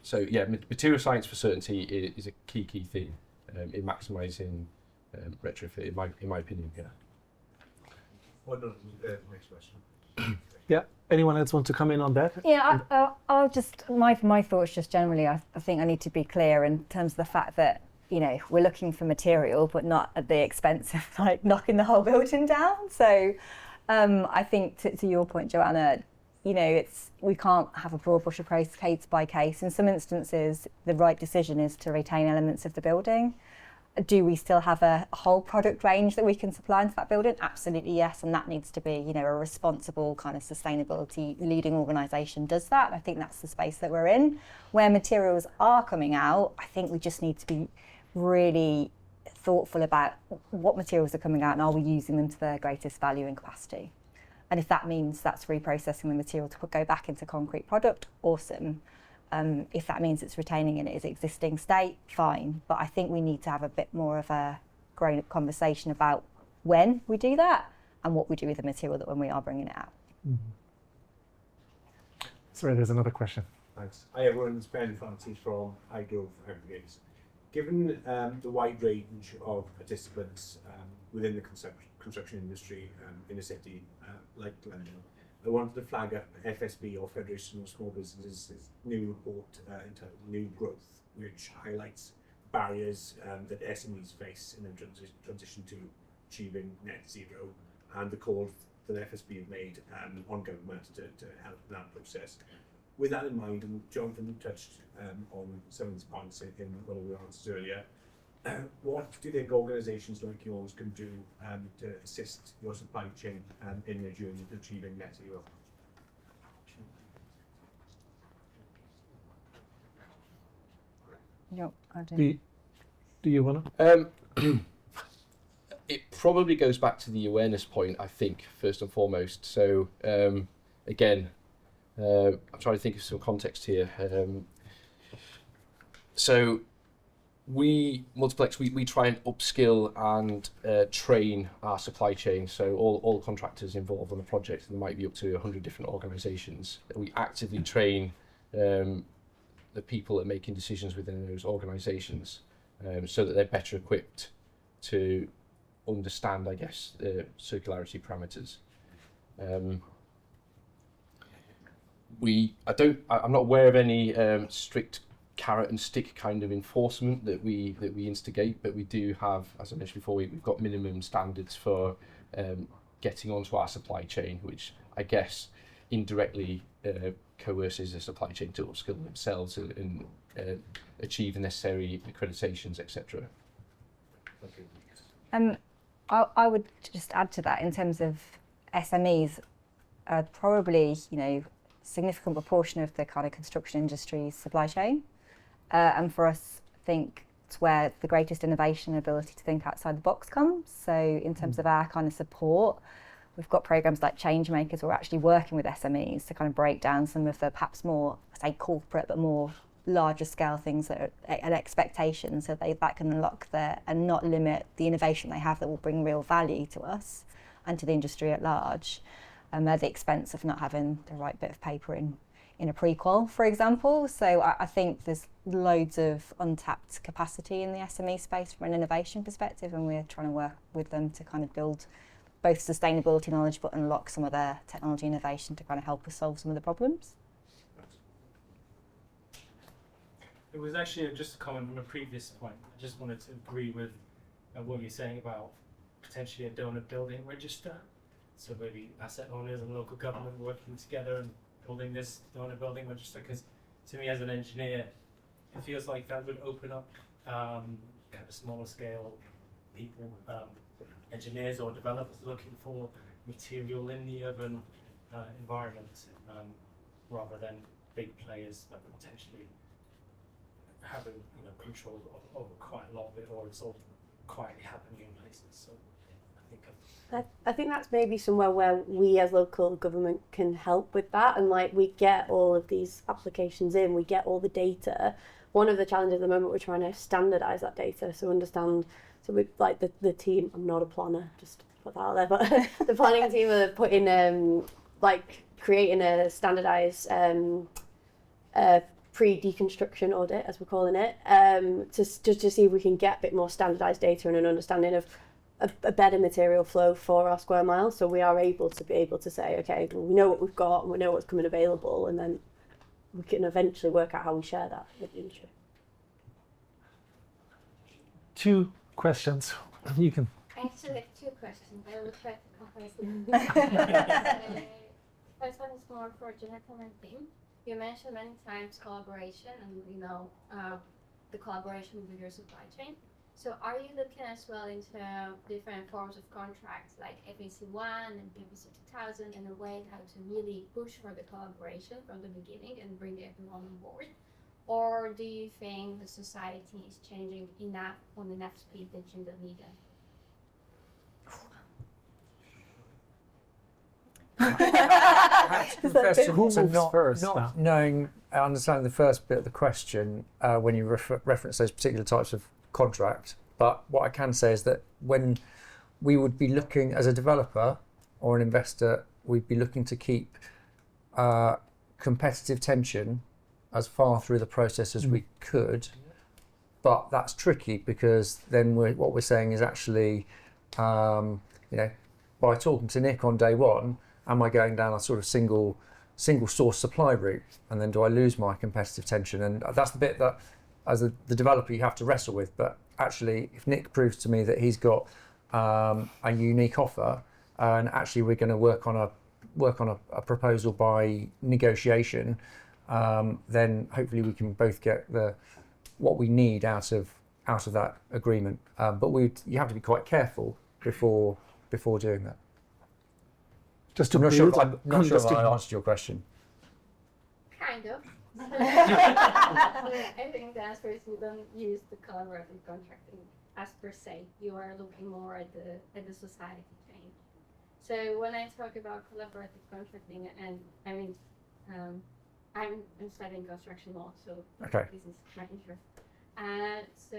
So yeah, material science for certainty is a key thing in maximising retrofit, in my opinion. Yeah. What does next question? Yeah. Anyone else want to come in on that? Yeah, I'll just, my thoughts just generally, I think I need to be clear in terms of the fact that, we're looking for material, but not at the expense of like knocking the whole building down. So I think to your point, Joanna, we can't have a broad brush approach case by case. In some instances, the right decision is to retain elements of the building. Do we still have a whole product range that we can supply into that building? Absolutely, yes. And that needs to be, a responsible kind of sustainability leading organisation does that. I think that's the space that we're in. Where materials are coming out, I think we just need to be really thoughtful about what materials are coming out and are we using them to their greatest value and capacity. And if that means that's reprocessing the material to go back into concrete product, awesome. If that means it's retaining in its existing state, fine. But I think we need to have a bit more of a grown-up conversation about when we do that and what we do with the material that when we are bringing it out. Mm-hmm. Sorry, there's another question. Thanks. Hi everyone, it's Ben Francis from iGrove Aggregates. Given the wide range of participants within the construction industry in a city like London, I wanted to flag up FSB, or Federation of Small Businesses' new report entitled New Growth, which highlights barriers that SMEs face in the transition to achieving net zero, and the call that FSB have made on government to help in that process. With that in mind, and Jonathan touched on some of these points in one of your answers earlier, what do you think organisations like yours can do to assist your supply chain in their journey to achieving net zero? No, I don't. Do you want to? It probably goes back to the awareness point, I think, first and foremost. So again, I'm trying to think of some context here. So Multiplex, we try and upskill and train our supply chain. So all contractors involved on the project, there might be up to 100 different organisations. We actively train the people that are making decisions within those organisations so that they're better equipped to understand, I guess, the circularity parameters. I'm not aware of any strict carrot and stick kind of enforcement that we instigate, but we do have, as I mentioned before, we've got minimum standards for getting onto our supply chain, which I guess indirectly coerces the supply chain to upskill themselves and achieve the necessary accreditations, etc. I would just add to that in terms of SMEs, probably significant proportion of the kind of construction industry's supply chain. And for us, I think it's where the greatest innovation and ability to think outside the box comes. So in terms of our kind of support, we've got programs like Changemakers. We're actually working with SMEs to kind of break down some of the perhaps more, I say corporate, but more larger scale things that are an expectation, so that can unlock and not limit the innovation they have that will bring real value to us and to the industry at large, at the expense of not having the right bit of paper in a pre-qual, for example. So I think there's loads of untapped capacity in the SME space from an innovation perspective, and we're trying to work with them to kind of build both sustainability knowledge but unlock some of their technology innovation to kind of help us solve some of the problems. It was actually just a comment on a previous point. I just wanted to agree with what you're saying about potentially a donor building register. So maybe asset owners and local government working together and building this donor building register, because to me as an engineer, it feels like that would open up kind of smaller scale people, engineers or developers looking for material in the urban environment, rather than big players that potentially having control over quite a lot of it, or it's all quietly happening in places. So I think that's maybe somewhere where we as local government can help with that, and like we get all of these applications in, we get all the data. One of the challenges at the moment, we're trying to standardise that data, so understand. So we like the team. I'm not a planner, just to put that out there, but the planning team are putting like creating a standardised pre-deconstruction audit, as we're calling it, to see if we can get a bit more standardised data and an understanding of a better material flow for our square mile, so we are able to say, okay, well, we know what we've got and we know what's coming available, and then we can eventually work out how we share that with the industry. 2 questions. You can. I actually have 2 questions. I will try to compress them. First one is more for Jonathan and Tim. You mentioned many times collaboration and the collaboration with your supply chain. So are you looking as well into different forms of contracts like FAC1 and PPC 2000 in a way how to really push for the collaboration from the beginning and bring everyone on board? Or do you think the society is changing enough on enough speed that you don't need it? Not knowing, understanding the first bit of the question when you reference those particular types of contract, but what I can say is that when we would be looking as a developer or an investor, we'd be looking to keep competitive tension as far through the process as we could, but that's tricky because then what we're saying is actually, by talking to Nick on day one, am I going down a sort of single source supply route, and then do I lose my competitive tension? And that's the bit that as the developer you have to wrestle with. But actually, if Nick proves to me that he's got a unique offer, and actually we're going to work on a proposal by negotiation, then hopefully we can both get what we need out of that agreement. But you have to be quite careful before doing that. Just to I'm not sure if I answered your question. Kind of. I think the answer is you don't use the collaborative contracting as per se. You are looking more at the society change. So when I talk about collaborative contracting, and I mean, I'm studying construction law, so okay. This is my interest. So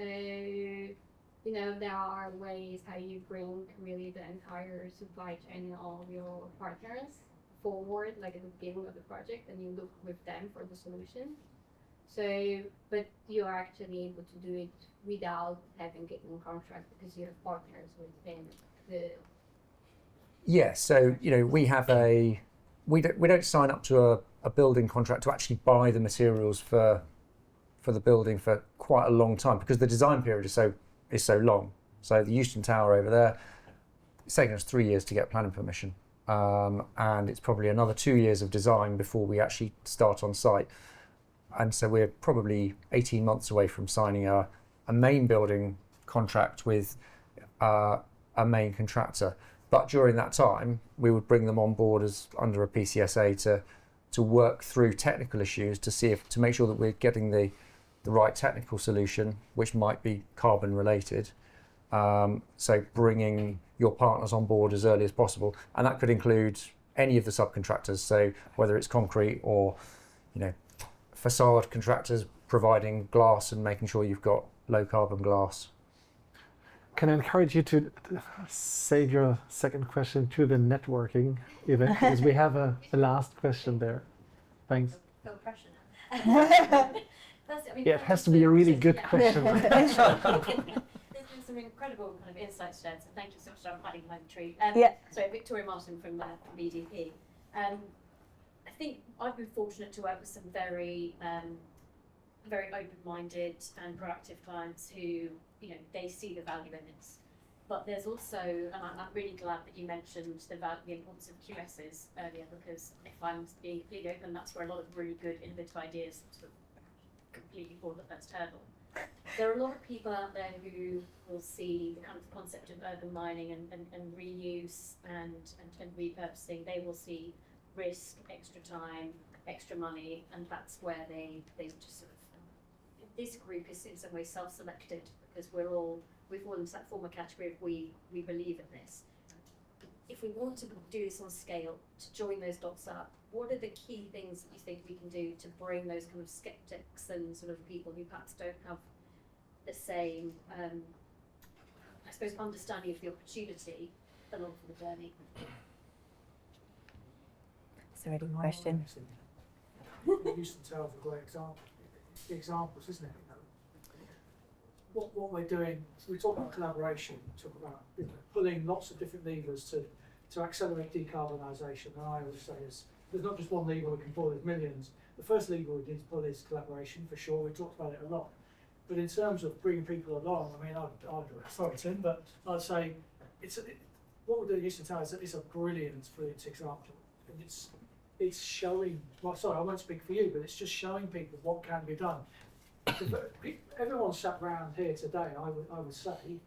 there are ways how you bring really the entire supply chain and all of your partners forward, like at the beginning of the project, and you look with them for the solution. So, but you are actually able to do it without having it in contract because you have partners within the. Yeah, so we don't sign up to a building contract to actually buy the materials for the building for quite a long time because the design period is so long. So the Euston Tower over there, it's taken us 3 years to get planning permission. And it's probably another 2 years of design before we actually start on site. And so we're probably 18 months away from signing a main building contract with a main contractor. But during that time, we would bring them on board as under a PCSA to work through technical issues to make sure that we're getting the right technical solution, which might be carbon related. So bringing your partners on board as early as possible, and that could include any of the subcontractors. So whether it's concrete or, facade contractors providing glass and making sure you've got low carbon glass. Can I encourage you to save your second question to the networking event because we have a last question there. Thanks. No pressure. It has to be a really good question. There's been some incredible kind of insights shared, so thank you so much. I'm adding my tree. So Victoria Martin from BDP. I think I've been fortunate to work with some very very open-minded and proactive clients who, they see the value in this. But there's also, and I'm really glad that you mentioned the importance of QSs earlier, because if I'm being completely open, that's where a lot of really good innovative ideas sort of completely fall at the first hurdle. There are a lot of people out there who will see the kind of concept of urban mining and reuse and repurposing. They will see risk, extra time, extra money, and that's where they just sort of, this group is in some ways self-selected, because we fall into that former category of we believe in this. If we want to do this on scale, to join those dots up, what are the key things that you think we can do to bring those kind of skeptics and sort of people who perhaps don't have the same, I suppose, understanding of the opportunity along for the journey? It's a really good question. Houston Tower is a great examples, isn't it? What we're doing, so we talk about collaboration, we talk about pulling lots of different levers to accelerate decarbonisation. And I always say there's not just one lever we can pull, there's millions. The first lever we need to pull is collaboration, for sure. We talked about it a lot. But in terms of bringing people along, I mean, sorry Tim, but I'd say what we're doing at Houston Tower is a brilliant example. And it's showing, well, sorry, I won't speak for you, but it's just showing people what can be done. Everyone sat round here today, I would say,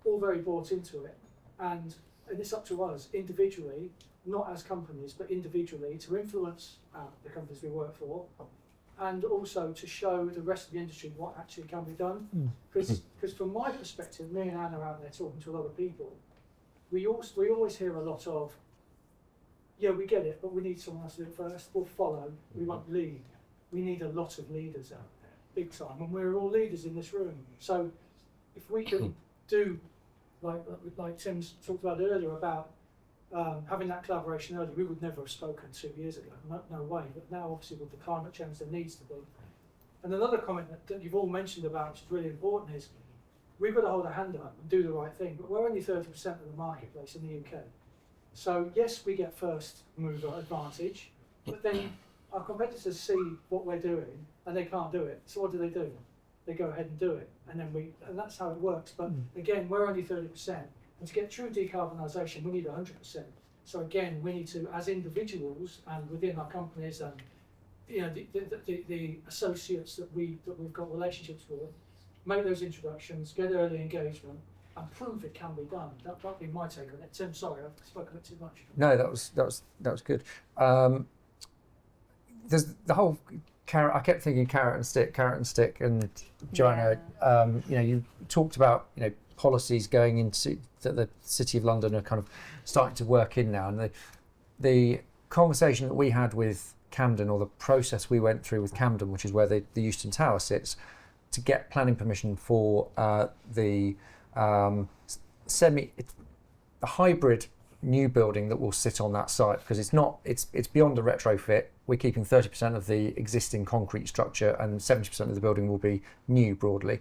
all very bought into it, and it's up to us individually, not as companies, but individually, to influence the companies we work for, and also to show the rest of the industry what actually can be done. Because from my perspective, me and Anna are out there talking to a lot of people, we always hear a lot of, yeah, we get it, but we need someone else to do it first. We'll follow, we won't lead. We need a lot of leaders out there, big time, and we're all leaders in this room. So if we can do, like Tim's talked about earlier, about having that collaboration earlier, we would never have spoken 2 years ago, no way. But now, obviously, with the climate change, there needs to be. And another comment that you've all mentioned about, which is really important, is we've got to hold a hand up and do the right thing, but we're only 30% of the marketplace in the UK. So yes, we get first mover advantage, but then our competitors see what we're doing and they can't do it. So what do? They go ahead and do it, and that's how it works. But again, we're only 30%, and to get true decarbonisation, we need 100%. So again, we need to, as individuals and within our companies, and the associates that we've got relationships with, make those introductions, get early engagement, and prove it can be done. That'd be my take on it. Tim, sorry, I've spoken a bit too much. No, that was good. There's the whole carrot. I kept thinking carrot and stick, and Joanna, you talked about policies going into that the City of London are kind of starting to work in now, and the conversation that we had with Camden, or the process we went through with Camden, which is where the Euston Tower sits, to get planning permission for the hybrid new building that will sit on that site, because it's beyond a retrofit. We're keeping 30% of the existing concrete structure, and 70% of the building will be new broadly.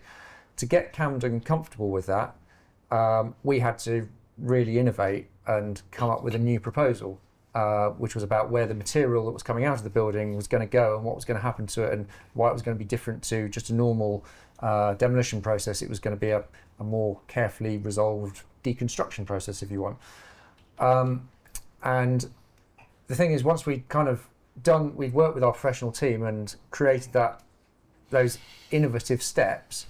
To get Camden comfortable with that, we had to really innovate and come up with a new proposal, which was about where the material that was coming out of the building was going to go and what was going to happen to it, and why it was going to be different to just a normal demolition process. It was going to be a more carefully resolved deconstruction process, if you want. And the thing is, once we'd worked with our professional team and created those innovative steps,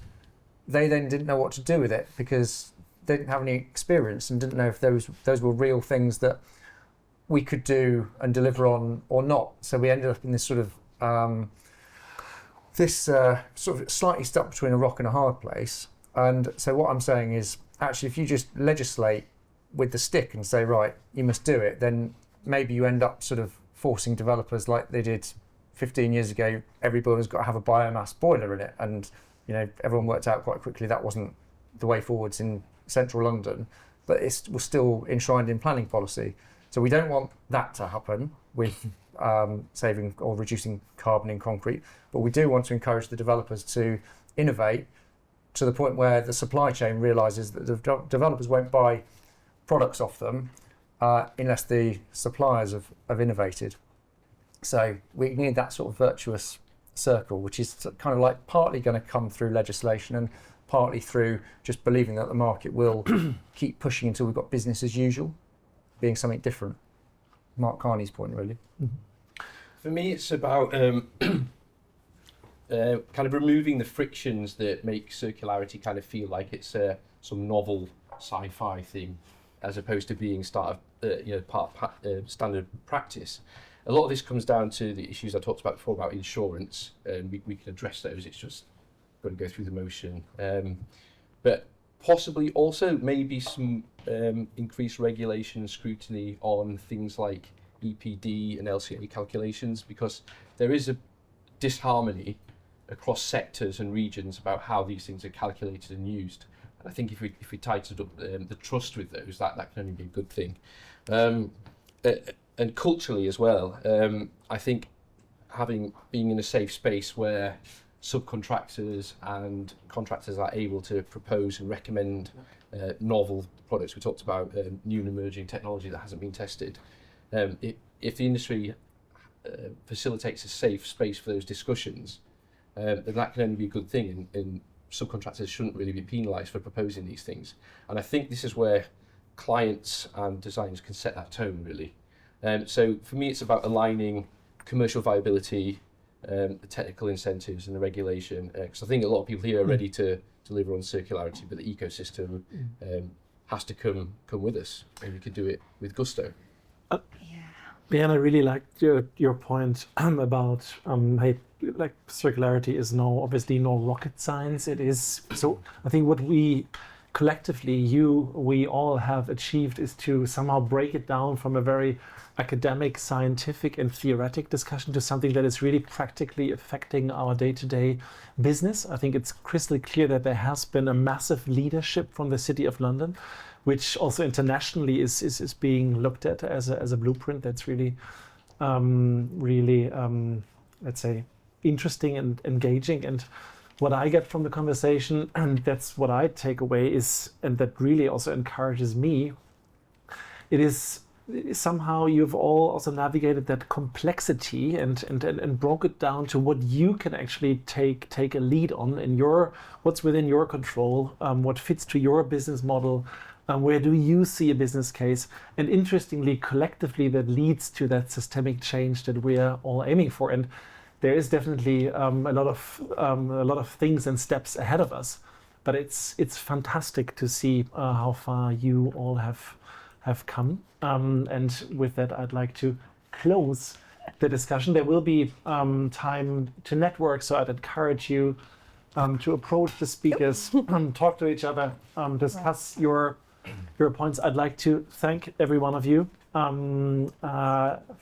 they then didn't know what to do with it, because they didn't have any experience and didn't know if those were real things that we could do and deliver on or not. So we ended up in this sort of slightly stuck between a rock and a hard place. And so what I'm saying is, actually, if you just legislate with the stick and say, right, you must do it, then maybe you end up sort of forcing developers, like they did 15 years ago. Every building's got to have a biomass boiler in it, and everyone worked out quite quickly that wasn't the way forwards in central London, but it was still enshrined in planning policy. So we don't want that to happen with saving or reducing carbon in concrete, but we do want to encourage the developers to innovate to the point where the supply chain realises that the developers won't buy products off them unless the suppliers have innovated. So we need that sort of virtuous circle, which is kind of like partly going to come through legislation and partly through just believing that the market will keep pushing until we've got business as usual, being something different. Mark Carney's point, really. For me, it's about kind of removing the frictions that make circularity kind of feel like it's some novel sci-fi thing, as opposed to being part of standard practice. A lot of this comes down to the issues I talked about before about insurance, and we can address those. It's just got to go through the motion. But possibly also maybe some increased regulation and scrutiny on things like EPD and LCA calculations, because there is a disharmony across sectors and regions about how these things are calculated and used. And I think if we tighten up the trust with those, that can only be a good thing. And culturally as well, I think being in a safe space where subcontractors and contractors are able to propose and recommend novel products. We talked about new and emerging technology that hasn't been tested. If the industry facilitates a safe space for those discussions, then that can only be a good thing, and subcontractors shouldn't really be penalised for proposing these things. And I think this is where clients and designers can set that tone, really. So for me, it's about aligning commercial viability, the technical incentives and the regulation, because I think a lot of people here are ready to deliver on circularity, but the ecosystem has to come with us, and we could do it with gusto. Yeah, and I really liked your point about hey, like circularity is obviously no rocket science. It is so. I think what we collectively, we all have achieved is to somehow break it down from a very academic, scientific and theoretic discussion to something that is really practically affecting our day-to-day business. I think it's crystal clear that there has been a massive leadership from the City of London, which also internationally is being looked at as a blueprint that's really, let's say, interesting and engaging. And what I get from the conversation, and that's what I take away, is, and that really also encourages me, it is somehow you've all also navigated that complexity and broke it down to what you can actually take a lead on in what's within your control, what fits to your business model, where do you see a business case, and interestingly, collectively, that leads to that systemic change that we are all aiming for. And there is definitely a lot of things and steps ahead of us, but it's fantastic to see how far you all have come. And with that, I'd like to close the discussion. There will be time to network, so I'd encourage you to approach the speakers, talk to each other, discuss your points. I'd like to thank every one of you.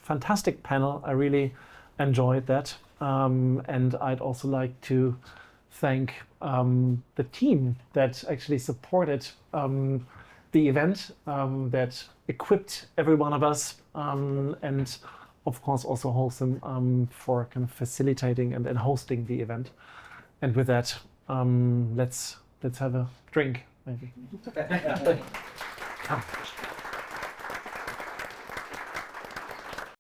Fantastic panel. I really enjoyed that. And I'd also like to thank the team that actually supported the event, that equipped every one of us, and of course also Holcim for kind of facilitating and hosting the event. And with that, let's have a drink, maybe.